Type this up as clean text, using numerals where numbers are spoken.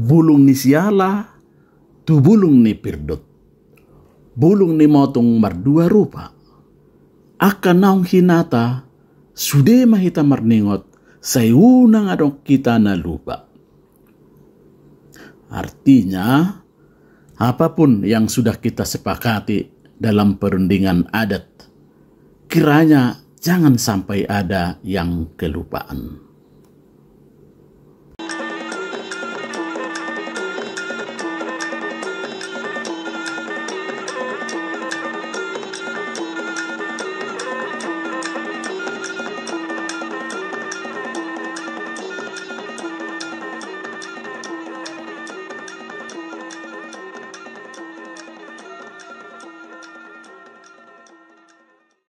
bulung ni siala, tu bulung ni pirdot. Bulung ni motong mardua rupa. Akan naong hinata, sude mahita marningot, sayunang adong kita na lupa. Artinya, apapun yang sudah kita sepakati dalam perundingan adat, kiranya jangan sampai ada yang kelupaan.